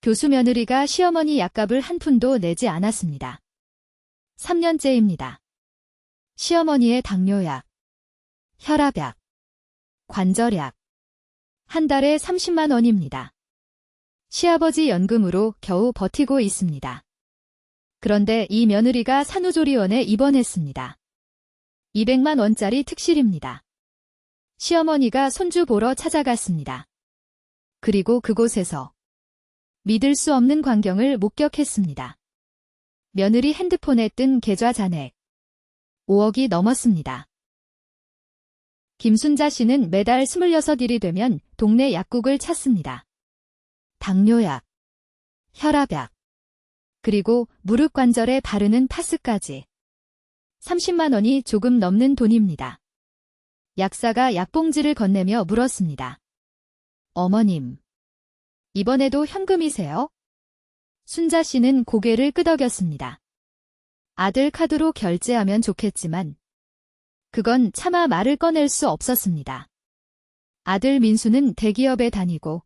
교수 며느리가 시어머니 약값을 한 푼도 내지 않았습니다. 3년째입니다. 시어머니의 당뇨약, 혈압약, 관절약. 한 달에 30만 원입니다. 시아버지 연금으로 겨우 버티고 있습니다. 그런데 이 며느리가 산후조리원에 입원했습니다. 200만 원짜리 특실입니다. 시어머니가 손주 보러 찾아갔습니다. 그리고 그곳에서 믿을 수 없는 광경을 목격했습니다. 며느리 핸드폰에 뜬 계좌 잔액 5억이 넘었습니다. 김순자 씨는 매달 26일이 되면 동네 약국을 찾습니다. 당뇨약, 혈압약, 그리고 무릎 관절에 바르는 파스까지. 30만 원이 조금 넘는 돈입니다. 약사가 약봉지를 건네며 물었습니다. 어머님, 이번에도 현금이세요? 순자 씨는 고개를 끄덕였습니다. 아들 카드로 결제하면 좋겠지만 그건 차마 말을 꺼낼 수 없었습니다. 아들 민수는 대기업에 다니고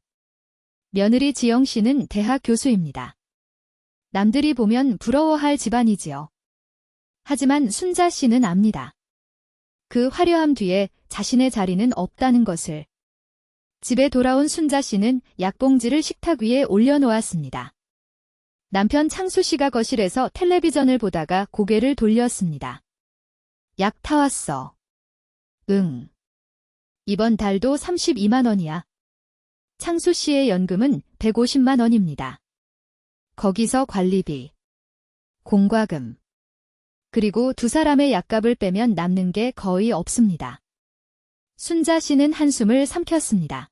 며느리 지영 씨는 대학 교수입니다. 남들이 보면 부러워할 집안이지요. 하지만 순자 씨는 압니다. 그 화려함 뒤에 자신의 자리는 없다는 것을. 집에 돌아온 순자 씨는 약봉지를 식탁 위에 올려놓았습니다. 남편 창수 씨가 거실에서 텔레비전을 보다가 고개를 돌렸습니다. 약 타왔어. 응. 이번 달도 32만 원이야. 창수 씨의 연금은 150만 원입니다. 거기서 관리비, 공과금, 그리고 두 사람의 약값을 빼면 남는 게 거의 없습니다. 순자 씨는 한숨을 삼켰습니다.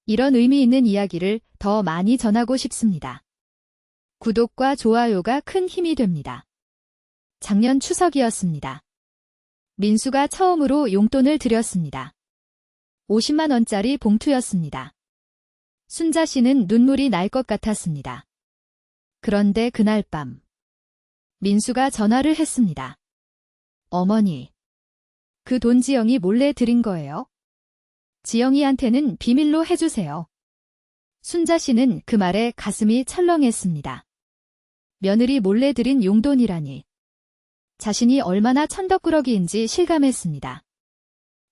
이런 의미 있는 이야기를 더 많이 전하고 싶습니다. 구독과 좋아요가 큰 힘이 됩니다. 작년 추석이었습니다. 민수가 처음으로 용돈을 드렸습니다. 50만 원짜리 봉투였습니다. 순자 씨는 눈물이 날 것 같았습니다. 그런데 그날 밤 민수가 전화를 했습니다. 어머니, 그 돈 지영이 몰래 드린 거예요? 지영이한테는 비밀로 해주세요. 순자 씨는 그 말에 가슴이 철렁했습니다. 며느리 몰래 드린 용돈이라니. 자신이 얼마나 천덕꾸러기인지 실감했습니다.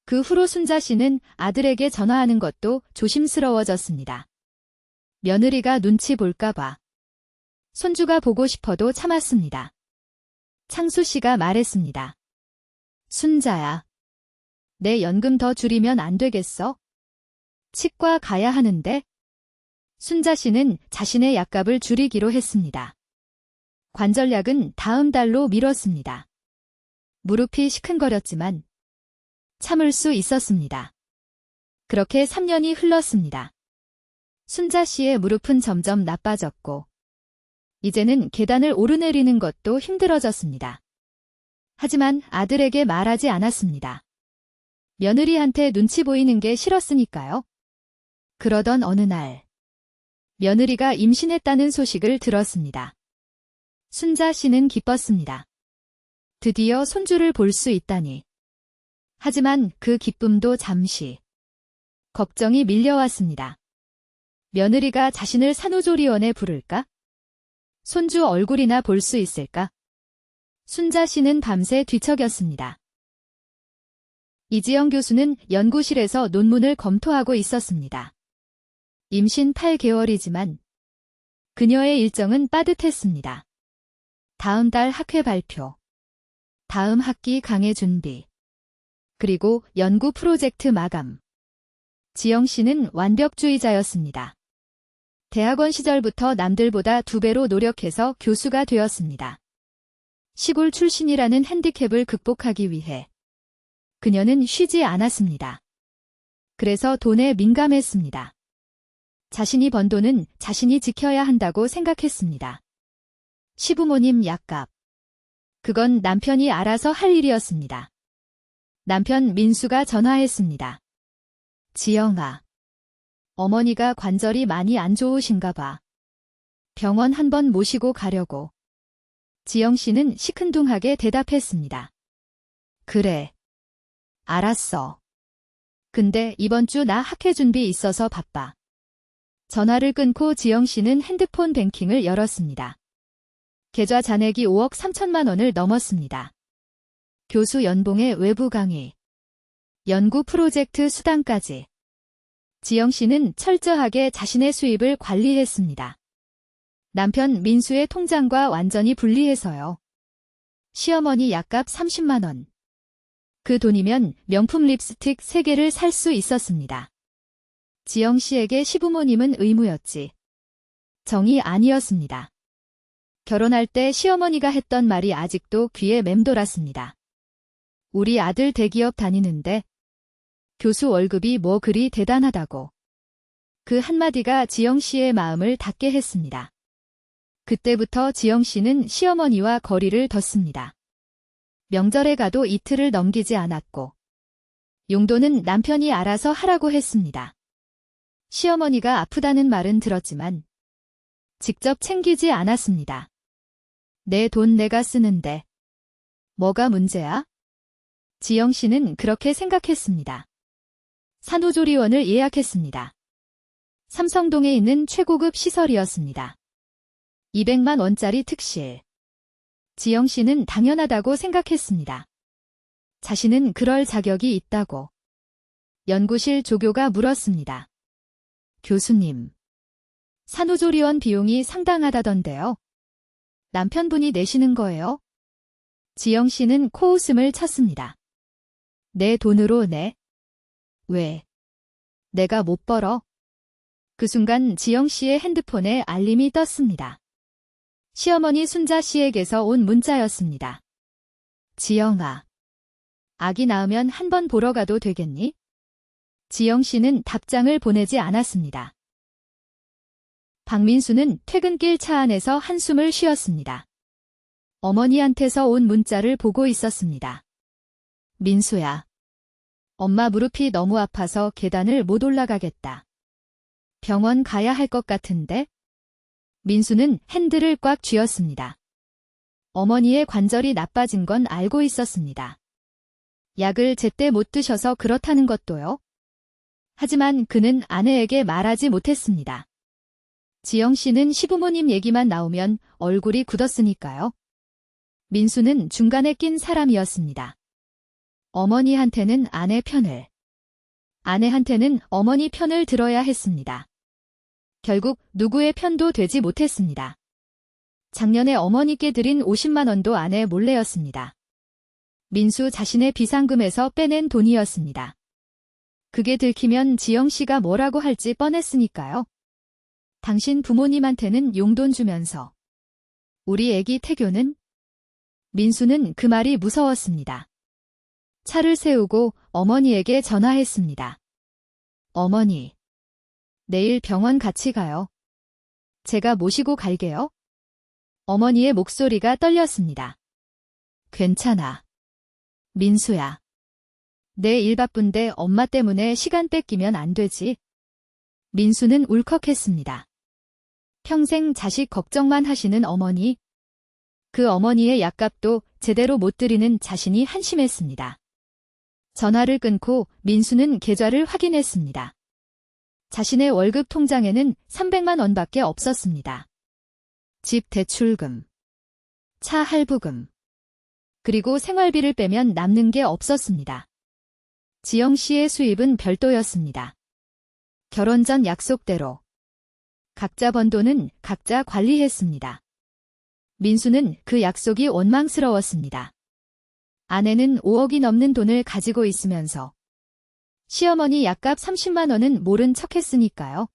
그 후로 순자 씨는 아들에게 전화하는 것도 조심스러워졌습니다. 며느리가 눈치 볼까봐. 손주가 보고 싶어도 참았습니다. 창수 씨가 말했습니다. 순자야, 내 연금 더 줄이면 안 되겠어? 치과 가야 하는데? 순자 씨는 자신의 약값을 줄이기로 했습니다. 관절약은 다음 달로 미뤘습니다. 무릎이 시큰거렸지만 참을 수 있었습니다. 그렇게 3년이 흘렀습니다. 순자 씨의 무릎은 점점 나빠졌고 이제는 계단을 오르내리는 것도 힘들어졌습니다. 하지만 아들에게 말하지 않았습니다. 며느리한테 눈치 보이는 게 싫었으니까요. 그러던 어느 날 며느리가 임신했다는 소식을 들었습니다. 순자 씨는 기뻤습니다. 드디어 손주를 볼 수 있다니. 하지만 그 기쁨도 잠시. 걱정이 밀려왔습니다. 며느리가 자신을 산후조리원에 부를까? 손주 얼굴이나 볼 수 있을까? 순자 씨는 밤새 뒤척였습니다. 이지영 교수는 연구실에서 논문을 검토하고 있었습니다. 임신 8개월이지만 그녀의 일정은 빠듯했습니다. 다음 달 학회 발표, 다음 학기 강의 준비, 그리고 연구 프로젝트 마감. 지영 씨는 완벽주의자였습니다. 대학원 시절부터 남들보다 2배로 노력해서 교수가 되었습니다. 시골 출신이라는 핸디캡을 극복하기 위해 그녀는 쉬지 않았습니다. 그래서 돈에 민감했습니다. 자신이 번 돈은 자신이 지켜야 한다고 생각했습니다. 시부모님 약값. 그건 남편이 알아서 할 일이었습니다. 남편 민수가 전화했습니다. 지영아, 어머니가 관절이 많이 안 좋으신가 봐. 병원 한번 모시고 가려고. 지영 씨는 시큰둥하게 대답했습니다. 그래. 알았어. 근데 이번 주 나 학회 준비 있어서 바빠. 전화를 끊고 지영 씨는 핸드폰 뱅킹을 열었습니다. 계좌 잔액이 5억 3천만 원을 넘었습니다. 교수 연봉의 외부 강의, 연구 프로젝트 수당까지. 지영 씨는 철저하게 자신의 수입을 관리했습니다. 남편 민수의 통장과 완전히 분리해서요. 시어머니 약값 30만 원. 그 돈이면 명품 립스틱 3개를 살 수 있었습니다. 지영 씨에게 시부모님은 의무였지. 정이 아니었습니다. 결혼할 때 시어머니가 했던 말이 아직도 귀에 맴돌았습니다. 우리 아들 대기업 다니는데 교수 월급이 뭐 그리 대단하다고. 그 한마디가 지영 씨의 마음을 닫게 했습니다. 그때부터 지영 씨는 시어머니와 거리를 뒀습니다. 명절에 가도 이틀을 넘기지 않았고 용돈은 남편이 알아서 하라고 했습니다. 시어머니가 아프다는 말은 들었지만 직접 챙기지 않았습니다. 내 돈 내가 쓰는데 뭐가 문제야? 지영 씨는 그렇게 생각했습니다. 산후조리원을 예약했습니다. 삼성동에 있는 최고급 시설이었습니다. 200만 원짜리 특실. 지영 씨는 당연하다고 생각했습니다. 자신은 그럴 자격이 있다고. 연구실 조교가 물었습니다. 교수님, 산후조리원 비용이 상당하다던데요. 남편분이 내시는 거예요? 지영 씨는 코웃음을 쳤습니다. 내 돈으로 내? 왜? 내가 못 벌어? 그 순간 지영 씨의 핸드폰에 알림이 떴습니다. 시어머니 순자 씨에게서 온 문자였습니다. 지영아, 아기 낳으면 한번 보러 가도 되겠니? 지영 씨는 답장을 보내지 않았습니다. 박민수는 퇴근길 차 안에서 한숨을 쉬었습니다. 어머니한테서 온 문자를 보고 있었습니다. 민수야, 엄마 무릎이 너무 아파서 계단을 못 올라가겠다. 병원 가야 할 것 같은데? 민수는 핸들을 꽉 쥐었습니다. 어머니의 관절이 나빠진 건 알고 있었습니다. 약을 제때 못 드셔서 그렇다는 것도요. 하지만 그는 아내에게 말하지 못했습니다. 지영 씨는 시부모님 얘기만 나오면 얼굴이 굳었으니까요. 민수는 중간에 낀 사람이었습니다. 어머니한테는 아내 편을, 아내한테는 어머니 편을 들어야 했습니다. 결국 누구의 편도 되지 못했습니다. 작년에 어머니께 드린 50만 원도 아내 몰래였습니다. 민수 자신의 비상금에서 빼낸 돈이었습니다. 그게 들키면 지영 씨가 뭐라고 할지 뻔했으니까요. 당신 부모님한테는 용돈 주면서 우리 애기 태교는? 민수는 그 말이 무서웠습니다. 차를 세우고 어머니에게 전화했습니다. 어머니, 내일 병원 같이 가요. 제가 모시고 갈게요. 어머니의 목소리가 떨렸습니다. 괜찮아. 민수야. 내 일 바쁜데 엄마 때문에 시간 뺏기면 안 되지. 민수는 울컥했습니다. 평생 자식 걱정만 하시는 어머니. 그 어머니의 약값도 제대로 못 드리는 자신이 한심했습니다. 전화를 끊고 민수는 계좌를 확인했습니다. 자신의 월급 통장에는 300만 원밖에 없었습니다. 집 대출금, 차 할부금, 그리고 생활비를 빼면 남는 게 없었습니다. 지영 씨의 수입은 별도였습니다. 결혼 전 약속대로 각자 번 돈은 각자 관리했습니다. 민수는 그 약속이 원망스러웠습니다. 아내는 5억이 넘는 돈을 가지고 있으면서 시어머니 약값 30만 원은 모른 척했으니까요.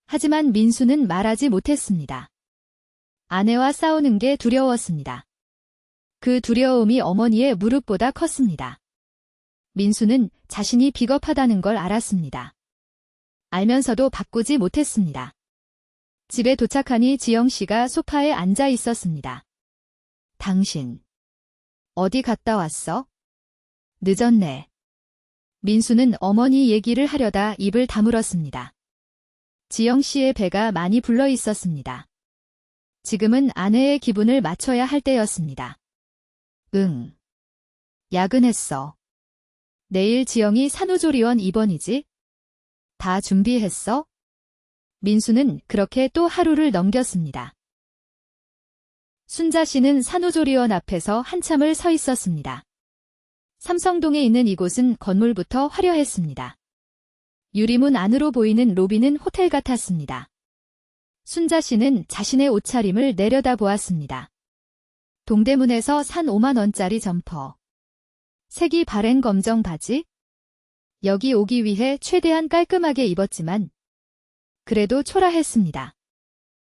하지만 민수는 말하지 못했습니다. 아내와 싸우는 게 두려웠습니다. 그 두려움이 어머니의 무릎보다 컸습니다. 민수는 자신이 비겁하다는 걸 알았습니다. 알면서도 바꾸지 못했습니다. 집에 도착하니 지영 씨가 소파에 앉아 있었습니다. 당신, 어디 갔다 왔어? 늦었네. 민수는 어머니 얘기를 하려다 입을 다물었습니다. 지영 씨의 배가 많이 불러 있었습니다. 지금은 아내의 기분을 맞춰야 할 때였습니다. 응. 야근했어. 내일 지영이 산후조리원 입원이지? 다 준비했어? 민수는 그렇게 또 하루를 넘겼습니다. 순자 씨는 산후조리원 앞에서 한참을 서 있었습니다. 삼성동에 있는 이곳은 건물부터 화려했습니다. 유리문 안으로 보이는 로비는 호텔 같았습니다. 순자 씨는 자신의 옷차림을 내려다보았습니다. 동대문에서 산 5만 원짜리 점퍼, 색이 바랜 검정 바지. 여기 오기 위해 최대한 깔끔하게 입었지만 그래도 초라했습니다.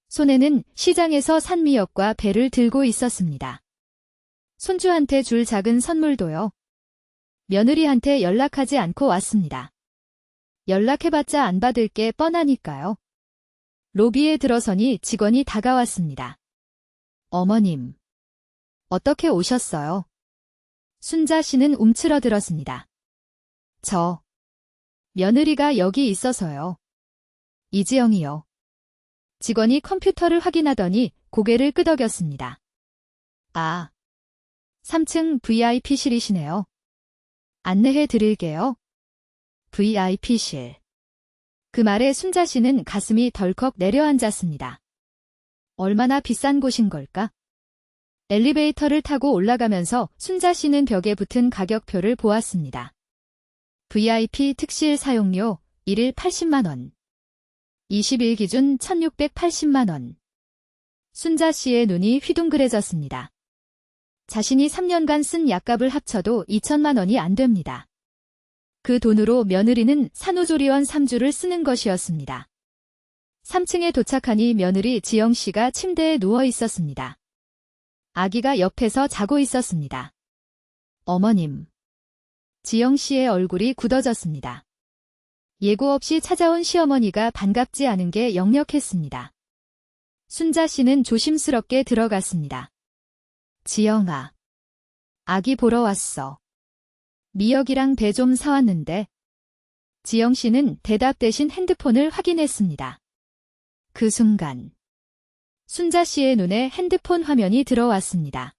손에는 시장에서 산 미역과 배를 들고 있었습니다. 손주한테 줄 작은 선물도요. 며느리한테 연락하지 않고 왔습니다. 연락해봤자 안 받을 게 뻔하니까요. 로비에 들어서니 직원이 다가왔습니다. 어머님, 어떻게 오셨어요? 순자 씨는 움츠러들었습니다. 며느리가 여기 있어서요. 이지영이요. 직원이 컴퓨터를 확인하더니 고개를 끄덕였습니다. 3층 VIP실이시네요. 안내해 드릴게요. VIP실. 그 말에 순자 씨는 가슴이 덜컥 내려앉았습니다. 얼마나 비싼 곳인 걸까? 엘리베이터를 타고 올라가면서 순자 씨는 벽에 붙은 가격표를 보았습니다. VIP 특실 사용료 1일 80만 원. 20일 기준 1680만 원. 순자 씨의 눈이 휘둥그레졌습니다. 자신이 3년간 쓴 약값을 합쳐도 2천만 원이 안 됩니다. 그 돈으로 며느리는 산후조리원 3주를 쓰는 것이었습니다. 3층에 도착하니 며느리 지영 씨가 침대에 누워 있었습니다. 아기가 옆에서 자고 있었습니다. 어머님. 지영 씨의 얼굴이 굳어졌습니다. 예고 없이 찾아온 시어머니가 반갑지 않은 게 역력했습니다. 순자 씨는 조심스럽게 들어갔습니다. 지영아. 아기 보러 왔어. 미역이랑 배 좀 사왔는데. 지영 씨는 대답 대신 핸드폰을 확인했습니다. 그 순간 순자 씨의 눈에 핸드폰 화면이 들어왔습니다.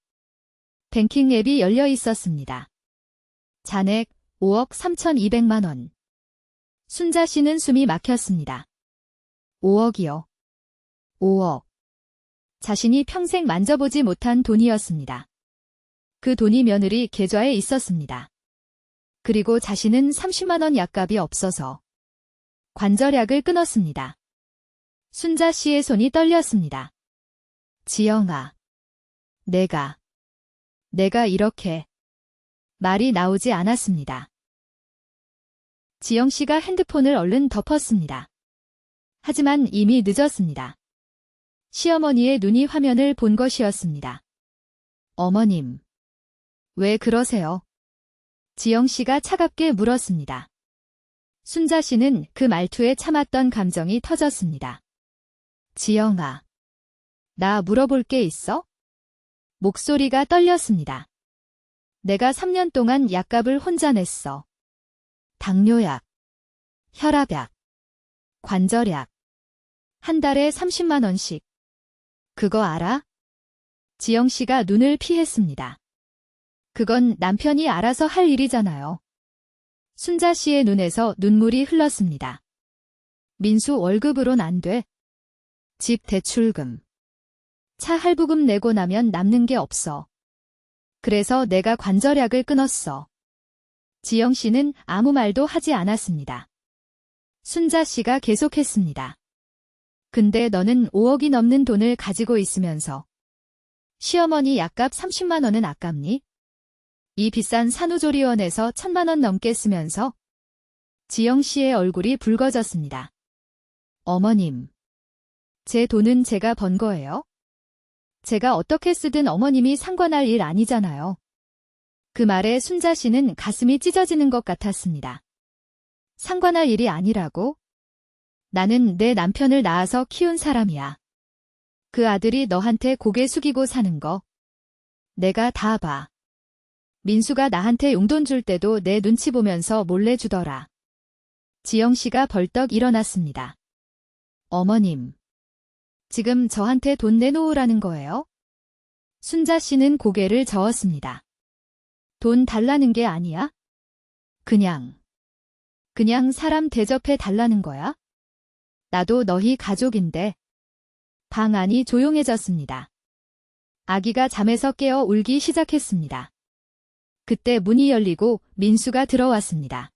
뱅킹 앱이 열려 있었습니다. 잔액 5억 3,200만 원. 순자 씨는 숨이 막혔습니다. 5억이요. 5억. 자신이 평생 만져보지 못한 돈이었습니다. 그 돈이 며느리 계좌에 있었습니다. 그리고 자신은 30만 원 약값이 없어서 관절약을 끊었습니다. 순자 씨의 손이 떨렸습니다. 지영아. 내가 이렇게. 말이 나오지 않았습니다. 지영 씨가 핸드폰을 얼른 덮었습니다. 하지만 이미 늦었습니다. 시어머니의 눈이 화면을 본 것이었습니다. 어머님. 왜 그러세요? 지영 씨가 차갑게 물었습니다. 순자 씨는 그 말투에 참았던 감정이 터졌습니다. 지영아. 나 물어볼 게 있어? 목소리가 떨렸습니다. 내가 3년 동안 약값을 혼자 냈어. 당뇨약, 혈압약, 관절약. 한 달에 30만 원씩. 그거 알아? 지영 씨가 눈을 피했습니다. 그건 남편이 알아서 할 일이잖아요. 순자 씨의 눈에서 눈물이 흘렀습니다. 민수 월급으론 안 돼. 집 대출금. 차 할부금 내고 나면 남는 게 없어. 그래서 내가 관절약을 끊었어. 지영 씨는 아무 말도 하지 않았습니다. 순자 씨가 계속했습니다. 근데 너는 5억이 넘는 돈을 가지고 있으면서 시어머니 약값 30만 원은 아깝니? 이 비싼 산후조리원에서 1,000만 원 넘게 쓰면서. 지영 씨의 얼굴이 붉어졌습니다. 어머님. 제 돈은 제가 번 거예요? 제가 어떻게 쓰든 어머님이 상관할 일 아니잖아요. 그 말에 순자 씨는 가슴이 찢어지는 것 같았습니다. 상관할 일이 아니라고? 나는 내 남편을 낳아서 키운 사람이야. 그 아들이 너한테 고개 숙이고 사는 거 내가 다 봐. 민수가 나한테 용돈 줄 때도 내 눈치 보면서 몰래 주더라. 지영 씨가 벌떡 일어났습니다. 어머님. 지금 저한테 돈 내놓으라는 거예요? 순자 씨는 고개를 저었습니다. 돈 달라는 게 아니야? 그냥 사람 대접해 달라는 거야? 나도 너희 가족인데. 방 안이 조용해졌습니다. 아기가 잠에서 깨어 울기 시작했습니다. 그때 문이 열리고 민수가 들어왔습니다.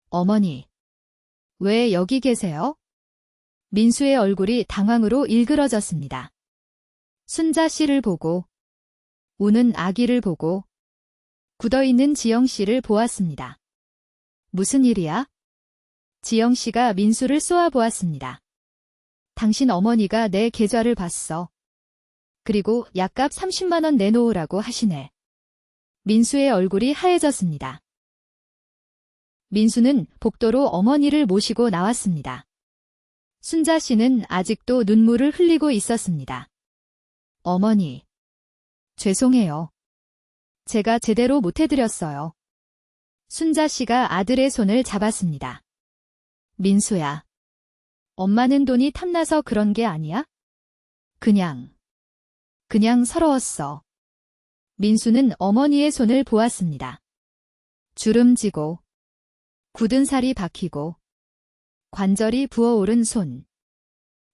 어머니, 왜 여기 계세요? 민수의 얼굴이 당황으로 일그러졌습니다. 순자 씨를 보고, 우는 아기를 보고, 굳어있는 지영 씨를 보았습니다. 무슨 일이야? 지영 씨가 민수를 쏘아보았습니다. 당신 어머니가 내 계좌를 봤어. 그리고 약값 30만 원 내놓으라고 하시네. 민수의 얼굴이 하얘졌습니다. 민수는 복도로 어머니를 모시고 나왔습니다. 순자 씨는 아직도 눈물을 흘리고 있었습니다. 어머니, 죄송해요. 제가 제대로 못해드렸어요. 순자 씨가 아들의 손을 잡았습니다. 민수야, 엄마는 돈이 탐나서 그런 게 아니야? 그냥 서러웠어. 민수는 어머니의 손을 보았습니다. 주름지고, 굳은 살이 박히고, 관절이 부어오른 손.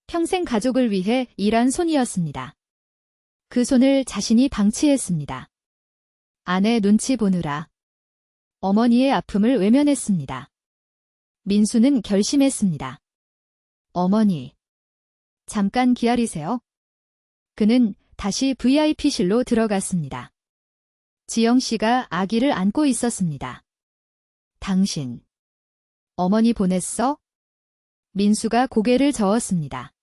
평생 가족을 위해 일한 손이었습니다. 그 손을 자신이 방치했습니다. 아내 눈치 보느라 어머니의 아픔을 외면했습니다. 민수는 결심했습니다. 어머니, 잠깐 기다리세요. 그는 다시 VIP실로 들어갔습니다. 지영 씨가 아기를 안고 있었습니다. 당신, 어머니 보냈어? 민수가 고개를 저었습니다.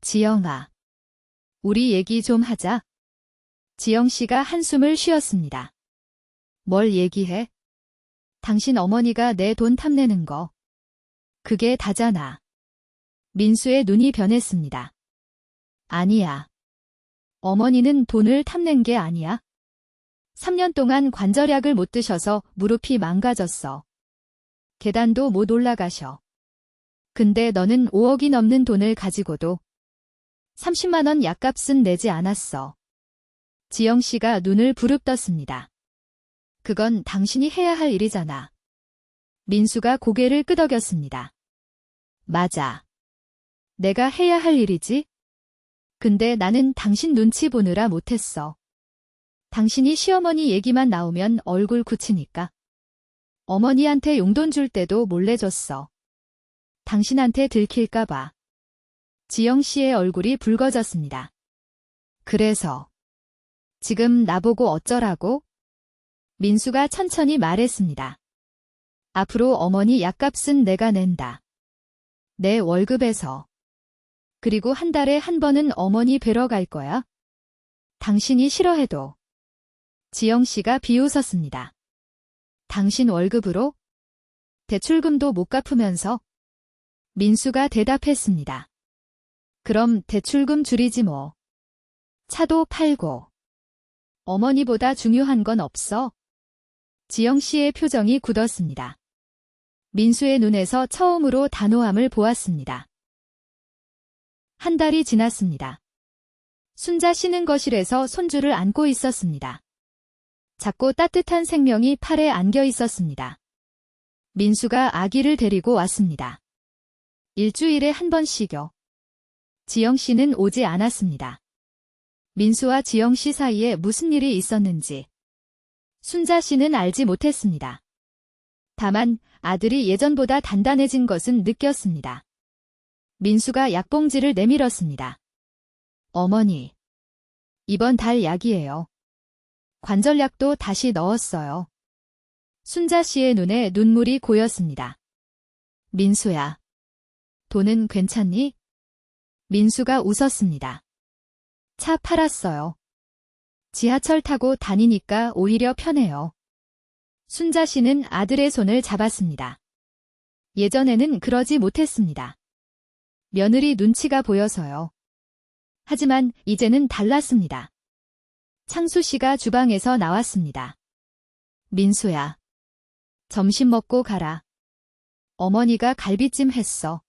지영아, 우리 얘기 좀 하자. 지영 씨가 한숨을 쉬었습니다. 뭘 얘기해? 당신 어머니가 내 돈 탐내는 거. 그게 다잖아. 민수의 눈이 변했습니다. 아니야. 어머니는 돈을 탐낸 게 아니야. 3년 동안 관절약을 못 드셔서 무릎이 망가졌어. 계단도 못 올라가셔. 근데 너는 5억이 넘는 돈을 가지고도 30만 원 약값은 내지 않았어. 지영 씨가 눈을 부릅떴습니다. 그건 당신이 해야 할 일이잖아. 민수가 고개를 끄덕였습니다. 맞아. 내가 해야 할 일이지? 근데 나는 당신 눈치 보느라 못했어. 당신이 시어머니 얘기만 나오면 얼굴 굳히니까. 어머니한테 용돈 줄 때도 몰래 줬어. 당신한테 들킬까봐. 지영 씨의 얼굴이 붉어졌습니다. 그래서 지금 나보고 어쩌라고? 민수가 천천히 말했습니다. 앞으로 어머니 약값은 내가 낸다. 내 월급에서. 그리고 한 달에 한 번은 어머니 뵈러 갈 거야. 당신이 싫어해도. 지영 씨가 비웃었습니다. 당신 월급으로? 대출금도 못 갚으면서? 민수가 대답했습니다. 그럼 대출금 줄이지 뭐. 차도 팔고. 어머니보다 중요한 건 없어. 지영 씨의 표정이 굳었습니다. 민수의 눈에서 처음으로 단호함을 보았습니다. 한 달이 지났습니다. 순자 씨는 거실에서 손주를 안고 있었습니다. 작고 따뜻한 생명이 팔에 안겨 있었습니다. 민수가 아기를 데리고 왔습니다. 일주일에 한 번씩요. 지영 씨는 오지 않았습니다. 민수와 지영 씨 사이에 무슨 일이 있었는지 순자 씨는 알지 못했습니다. 다만 아들이 예전보다 단단해진 것은 느꼈습니다. 민수가 약봉지를 내밀었습니다. 어머니, 이번 달 약이에요. 관절약도 다시 넣었어요. 순자 씨의 눈에 눈물이 고였습니다. 민수야, 돈은 괜찮니? 민수가 웃었습니다. 차 팔았어요. 지하철 타고 다니니까 오히려 편해요. 순자 씨는 아들의 손을 잡았습니다. 예전에는 그러지 못했습니다. 며느리 눈치가 보여서요. 하지만 이제는 달랐습니다. 창수 씨가 주방에서 나왔습니다. 민수야, 점심 먹고 가라. 어머니가 갈비찜 했어.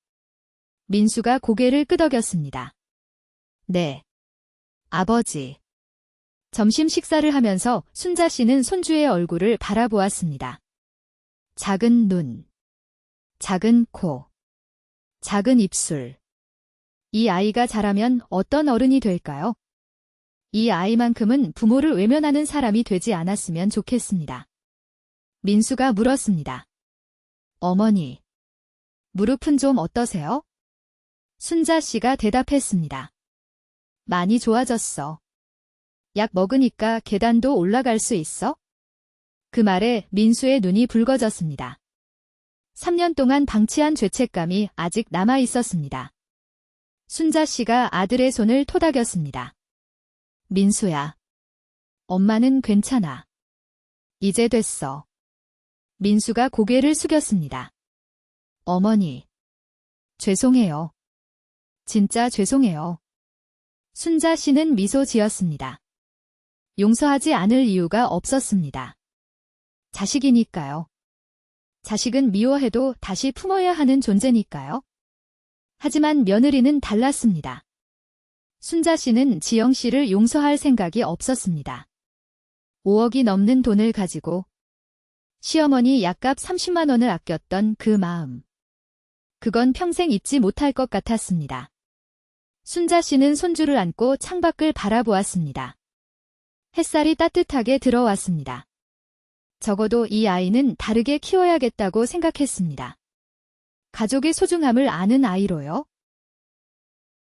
민수가 고개를 끄덕였습니다. 네. 아버지. 점심 식사를 하면서 순자 씨는 손주의 얼굴을 바라보았습니다. 작은 눈, 작은 코, 작은 입술. 이 아이가 자라면 어떤 어른이 될까요? 이 아이만큼은 부모를 외면하는 사람이 되지 않았으면 좋겠습니다. 민수가 물었습니다. 어머니, 무릎은 좀 어떠세요? 순자 씨가 대답했습니다. 많이 좋아졌어. 약 먹으니까 계단도 올라갈 수 있어? 그 말에 민수의 눈이 붉어졌습니다. 3년 동안 방치한 죄책감이 아직 남아 있었습니다. 순자 씨가 아들의 손을 토닥였습니다. 민수야. 엄마는 괜찮아. 이제 됐어. 민수가 고개를 숙였습니다. 어머니. 죄송해요. 진짜 죄송해요. 순자 씨는 미소 지었습니다. 용서하지 않을 이유가 없었습니다. 자식이니까요. 자식은 미워해도 다시 품어야 하는 존재니까요. 하지만 며느리는 달랐습니다. 순자 씨는 지영 씨를 용서할 생각이 없었습니다. 5억이 넘는 돈을 가지고 시어머니 약값 30만 원을 아꼈던 그 마음. 그건 평생 잊지 못할 것 같았습니다. 순자 씨는 손주를 안고 창밖을 바라보았습니다. 햇살이 따뜻하게 들어왔습니다. 적어도 이 아이는 다르게 키워야겠다고 생각했습니다. 가족의 소중함을 아는 아이로요.